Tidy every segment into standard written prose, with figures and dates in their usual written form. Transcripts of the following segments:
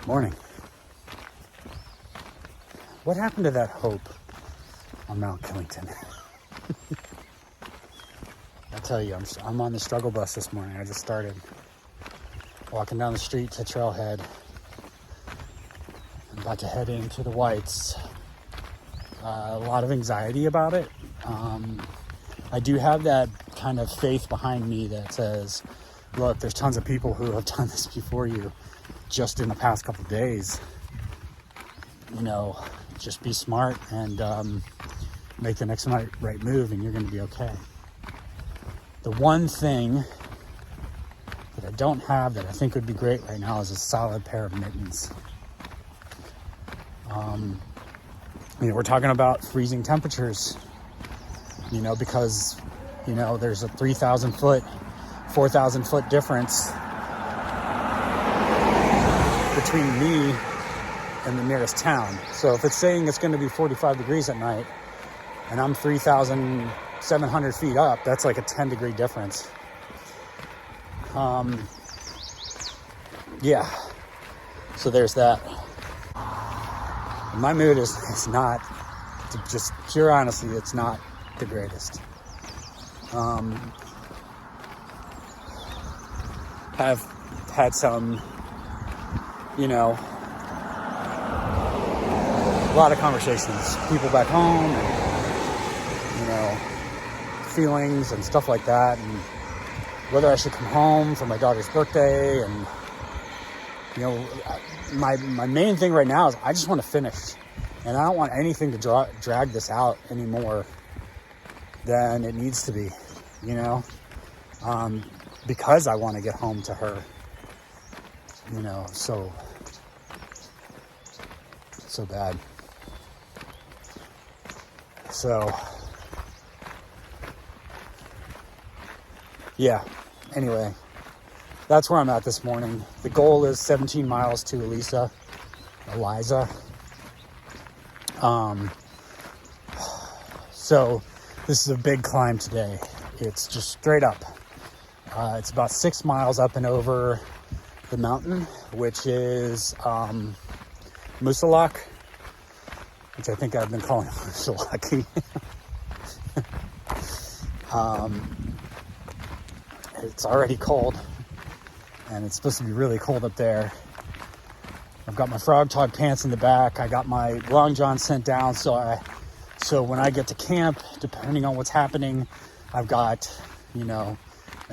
Morning. What happened to that hope on Mount Killington? I tell you, I'm on the struggle bus this morning. I just started walking down the street to Trailhead. I'm about to head into the Whites. A lot of anxiety about it. I do have that kind of faith behind me that says, look, there's tons of people who have done this before you just in the past couple of days. You know, just be smart and make the next right move and you're going to be okay. The one thing that I don't have that I think would be great right now is a solid pair of mittens. We're talking about freezing temperatures, because, there's a 3,000 foot, 4,000 foot difference between me and the nearest town. So if it's saying it's going to be 45 degrees at night and I'm 3,700 feet up, that's like a 10 degree difference. Yeah, so there's that. My mood is not, just pure honesty, it's not the greatest. I've had some, a lot of conversations, people back home, and, feelings and stuff like that, and whether I should come home for my daughter's birthday, and, my main thing right now is I just want to finish, and I don't want anything to drag this out any more than it needs to be, because I want to get home to her, so bad. So, yeah, anyway, that's where I'm at this morning. The goal is 17 miles to Eliza. So this is a big climb today. It's just straight up. It's about 6 miles up and over the mountain, which is Moosilauke, which I think I've been calling Moosilauke. It's already cold, and it's supposed to be really cold up there. I've got my Frog Talk pants in the back. I got my long john sent down, so when I get to camp, depending on what's happening, I've got, an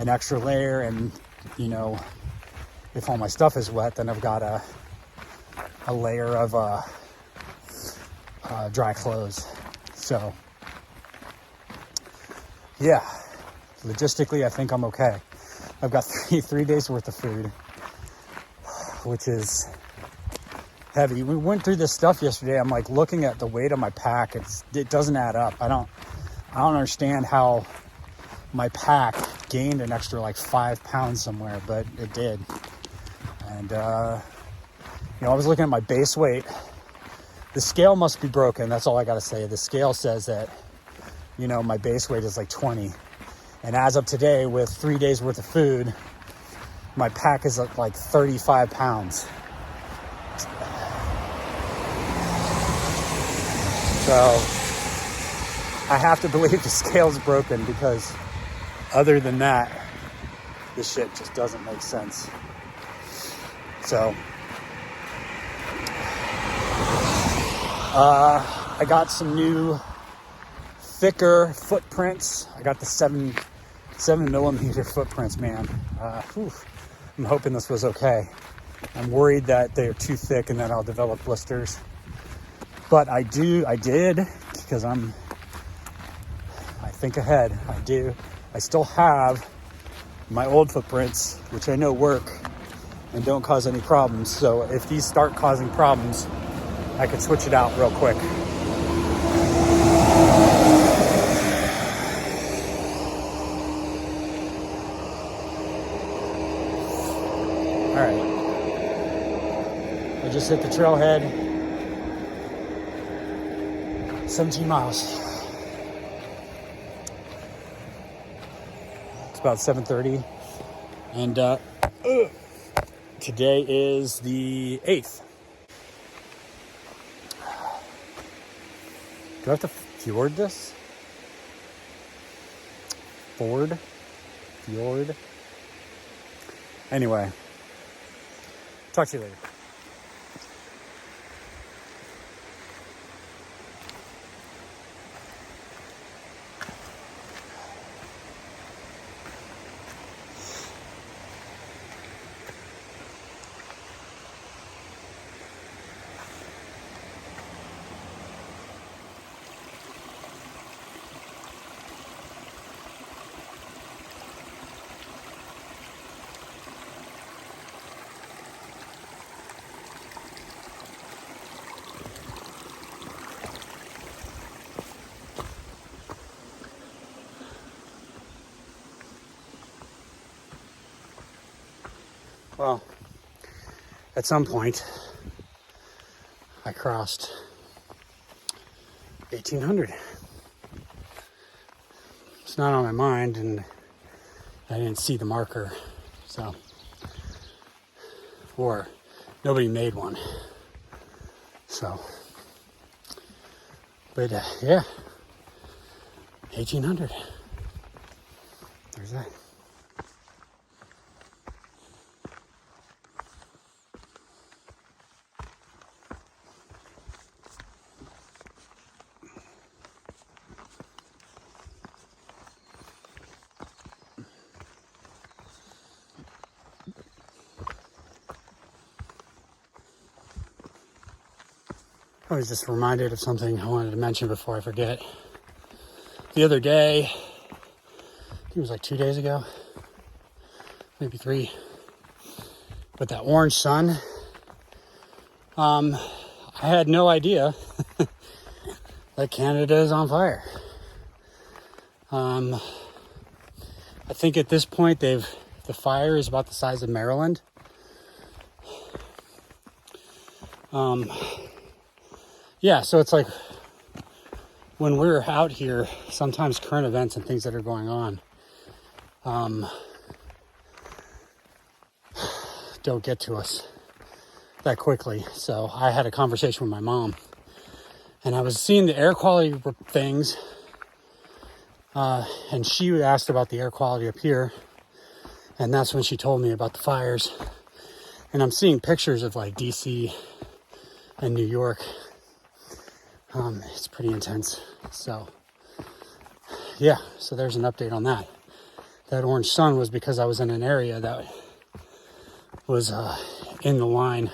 extra layer, and, if all my stuff is wet, then I've got a layer of dry clothes. So, yeah, logistically, I think I'm okay. I've got three days worth of food, which is heavy. We went through this stuff yesterday. I'm like looking at the weight of my pack. It doesn't add up. I don't understand how my pack gained an extra like 5 pounds somewhere, but it did. And I was looking at my base weight. The scale must be broken. That's all I gotta say. The scale says that, my base weight is like 20. And as of today, with 3 days worth of food, my pack is at like 35 pounds. So I have to believe the scale's broken, because other than that, this shit just doesn't make sense. So I got some new thicker footprints. I got the 7 millimeter footprints, man. I'm hoping this was okay. I'm worried that they're too thick and that I'll develop blisters. But I did, because I think ahead. I still have my old footprints, which I know work and don't cause any problems. So if these start causing problems, I could switch it out real quick. All right. I just hit the trailhead. 17 miles. It's about 7:30, and Today is the 8th. Do I have to fjord this? Fjord? Anyway, talk to you later. Well, at some point, I crossed 1800. It's not on my mind, and I didn't see the marker, so, or nobody made one, so, but yeah, 1800. There's that. I was just reminded of something I wanted to mention before I forget. The other day, I think it was like 2 days ago, maybe 3, but that orange sun, I had no idea that Canada is on fire. I think at this point the fire is about the size of Maryland. Yeah, so it's like when we're out here, sometimes current events and things that are going on don't get to us that quickly. So I had a conversation with my mom, and I was seeing the air quality things, and she asked about the air quality up here, and that's when she told me about the fires. And I'm seeing pictures of like DC and New York. It's pretty intense. So yeah, so there's an update on that. That orange sun was because I was in an area that was in the line,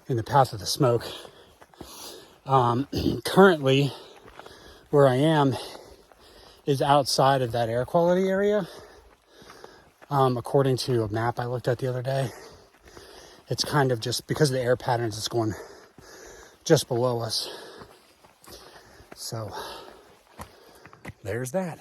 in the path of the smoke. Currently, where I am is outside of that air quality area. According to a map I looked at the other day, it's kind of just because of the air patterns, it's going just below us. So there's that.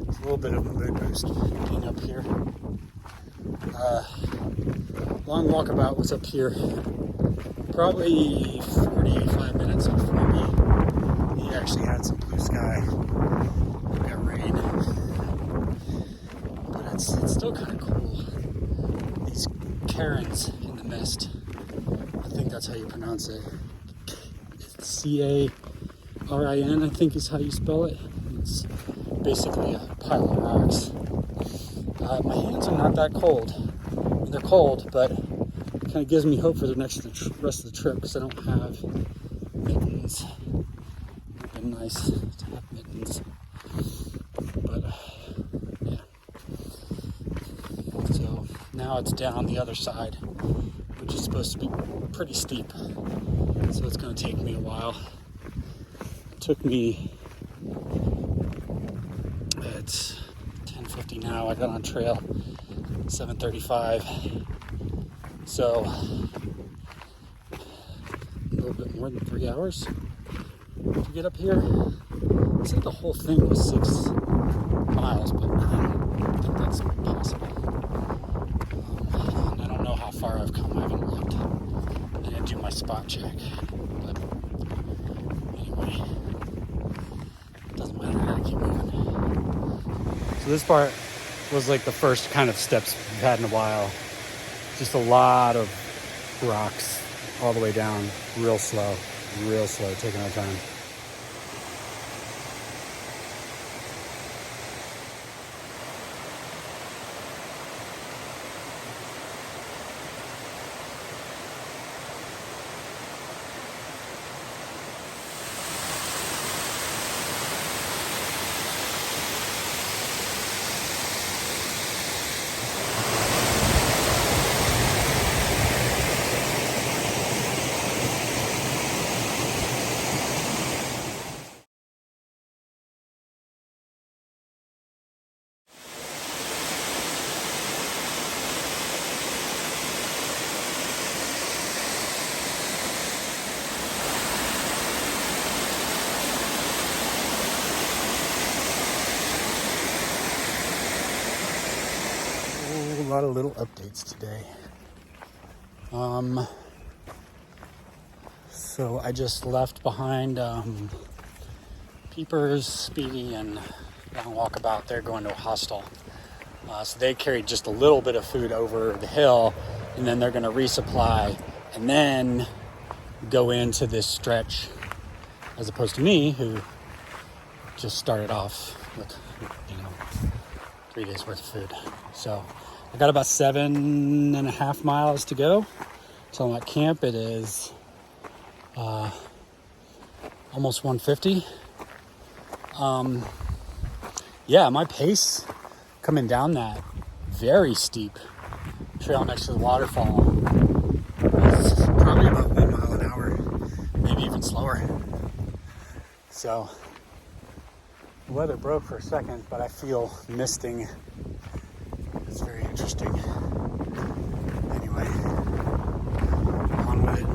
A little bit of a mood boost being up here. Long walkabout was up here, probably 45 minutes from me. pronounce it. C-A-R-I-N, I think is how you spell it. It's basically a pile of rocks. My hands are not that cold. They're cold, but it kind of gives me hope for the rest of the trip because I don't have mittens. It would have been nice to have mittens. But yeah. So now it's down the other side, which is supposed to be pretty steep. So it's going to take me a while. It took me, it's 10:50 now. I got on trail 7:35. So a little bit more than 3 hours to get up here. I said the whole thing was 6 miles, but I don't think that's possible. I don't know how far I've come. I haven't looked. I didn't do my spot check. But anyway, it doesn't matter. I gotta keep moving. So this part was like the first kind of steps we've had in a while. Just a lot of rocks all the way down, real slow, taking our time. A lot of little updates today. So I just left behind Peepers, Speedy, and Long Walkabout. They're going to a hostel. So they carried just a little bit of food over the hill, and then they're going to resupply and then go into this stretch, as opposed to me, who just started off with, 3 days worth of food. So I got about 7.5 miles to go till I'm at camp. It is almost 1:50. Yeah, my pace coming down that very steep trail next to the waterfall is probably about 1 mile an hour, maybe even slower. So the weather broke for a second, but I feel misting. It's very interesting. Anyway, on with it.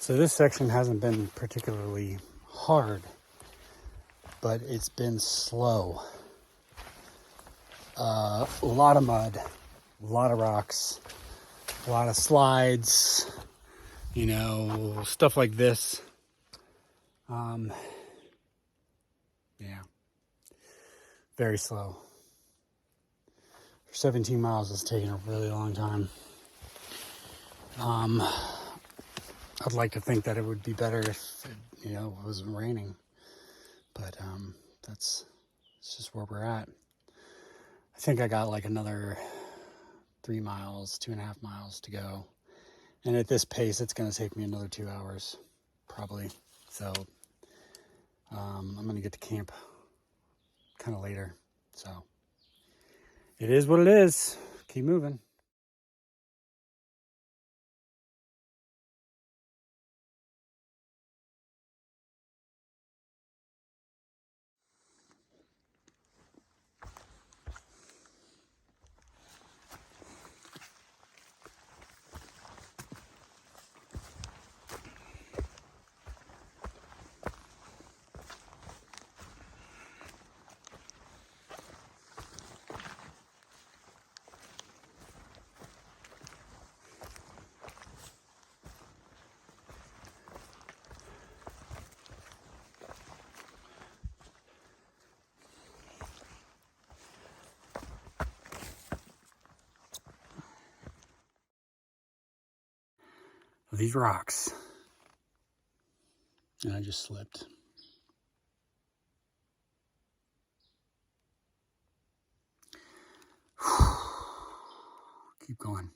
So this section hasn't been particularly hard. but it's been slow. A lot of mud, a lot of rocks, a lot of slides, you know, stuff like this. Yeah, very slow. For 17 miles, it's taken a really long time. I'd like to think that it would be better if it, you know, wasn't raining, but it's just where we're at. I think I got like another 3 miles, 2.5 miles to go. And at this pace, it's going to take me another 2 hours, probably. So I'm going to get to camp kind of later. So it is what it is. Keep moving. These rocks. And I just slipped. Keep going.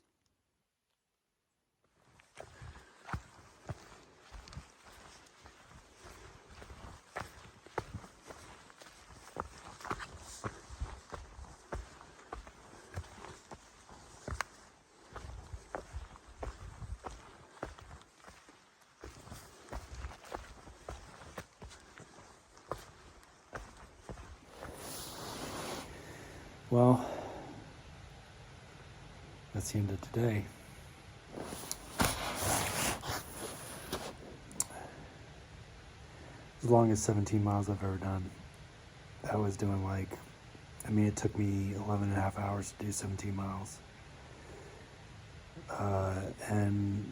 Well, that's the end of today. As long as 17 miles I've ever done. I was doing like, I mean, it took me 11 and a half hours to do 17 miles. And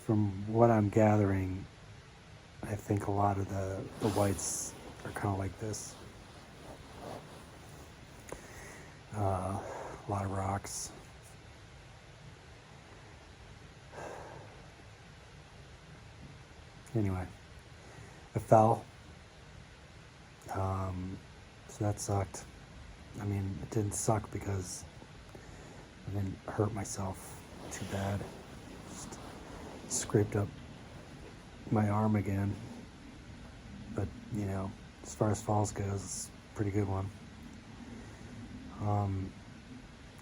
from what I'm gathering, I think a lot of the whites are kind of like this. A lot of rocks. Anyway, I fell. So that sucked. I mean, it didn't suck because I didn't hurt myself too bad. Just scraped up my arm again. But, you know, as far as falls goes, it's a pretty good one.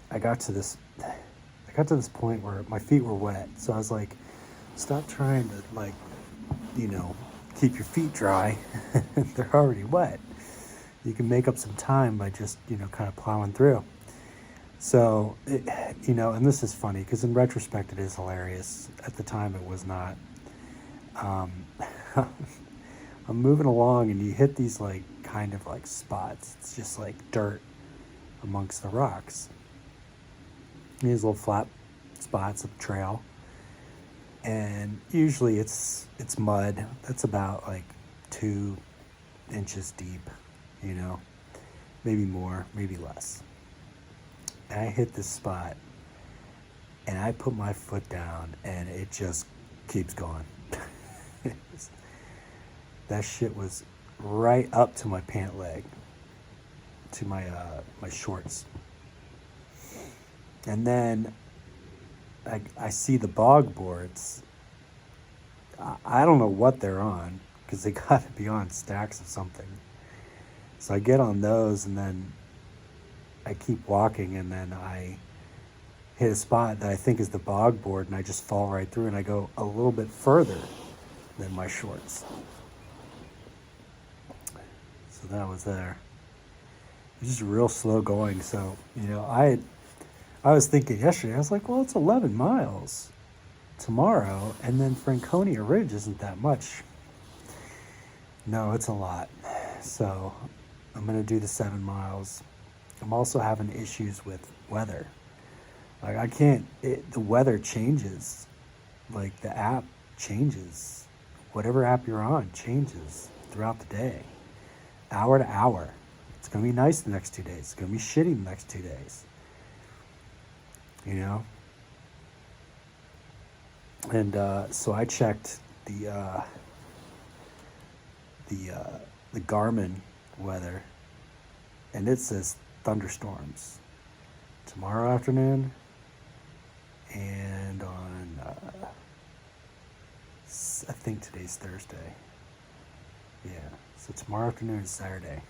I got to this point where my feet were wet, so I was like, stop trying to, like, you know, keep your feet dry. They're already wet. You can make up some time by just, you know, kind of plowing through. So, you know, and this is funny because in retrospect it is hilarious. At the time it was not. I'm moving along and you hit these like kind of like spots. It's just like dirt amongst the rocks. These little flat spots of trail. And usually it's mud that's about like 2 inches deep, you know, maybe more, maybe less. And I hit this spot and I put my foot down and it just keeps going. That shit was right up to my pant leg, to my shorts. And then I see the bog boards. I don't know what they're on because they got to be on stacks of something. So I get on those and then I keep walking and then I hit a spot that I think is the bog board and I just fall right through and I go a little bit further than my shorts. So that was there. It was just real slow going. So, you know, I was thinking yesterday, I was like, well, it's 11 miles tomorrow, and then Franconia Ridge isn't that much. No, it's a lot. So I'm going to do the 7 miles. I'm also having issues with weather. Like I can't, the weather changes. Like the app changes. Whatever app you're on changes throughout the day, hour to hour. It's going to be nice the next 2 days. It's going to be shitty the next 2 days. You know? And so I checked the Garmin weather, and it says thunderstorms tomorrow afternoon and on I think today's Thursday. Yeah, so tomorrow afternoon is Saturday.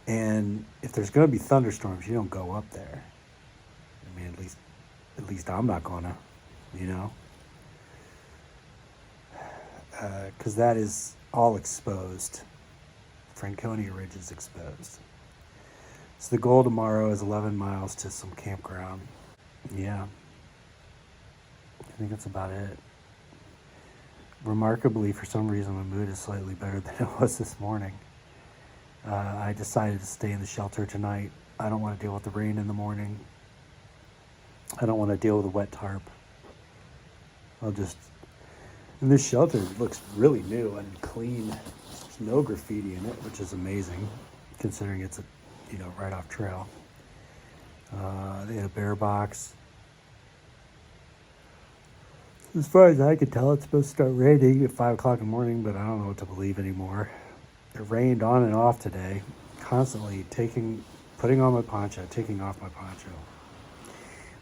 And if there's going to be thunderstorms, you don't go up there. I mean, at least I'm not gonna, you know, because that is all exposed. Franconia Ridge is exposed. So the goal tomorrow is 11 miles to some campground. Yeah, I think that's about it. Remarkably, for some reason, my mood is slightly better than it was this morning. I decided to stay in the shelter tonight. I don't want to deal with the rain in the morning. I don't want to deal with a wet tarp. And this shelter looks really new and clean. There's no graffiti in it, which is amazing, considering it's right off trail. They had a bear box. As far as I can tell, it's supposed to start raining at 5 o'clock in the morning, but I don't know what to believe anymore. It rained on and off today, constantly putting on my poncho, taking off my poncho.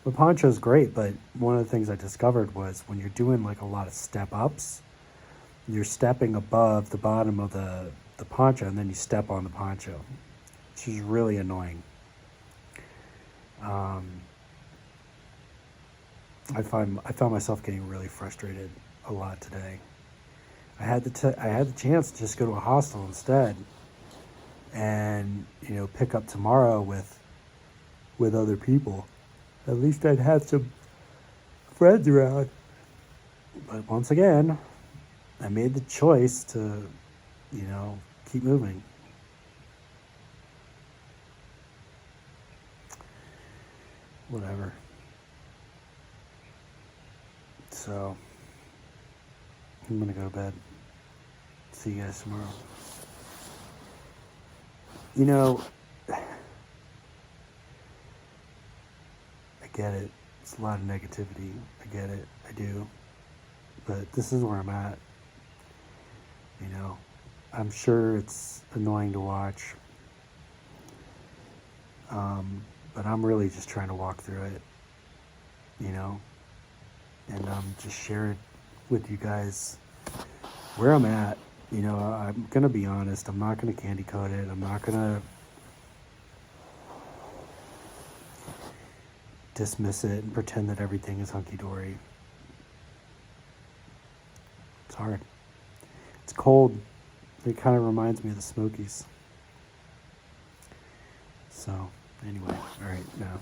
The poncho is great, but one of the things I discovered was when you're doing like a lot of step ups, you're stepping above the bottom of the poncho, and then you step on the poncho, which is really annoying. I found myself getting really frustrated a lot today. I had the chance to just go to a hostel instead, and pick up tomorrow with other people. At least I'd have some friends around. But once again, I made the choice to, keep moving. Whatever. So, I'm gonna go to bed. See you guys tomorrow. I get it. It's a lot of negativity. I get it. I do. But this is where I'm at. I'm sure it's annoying to watch. But I'm really just trying to walk through it. And just share it with you guys where I'm at. I'm going to be honest. I'm not going to candy coat it. I'm not going to dismiss it and pretend that everything is hunky-dory. It's hard. It's cold. It kind of reminds me of the Smokies. So, anyway, all right, now.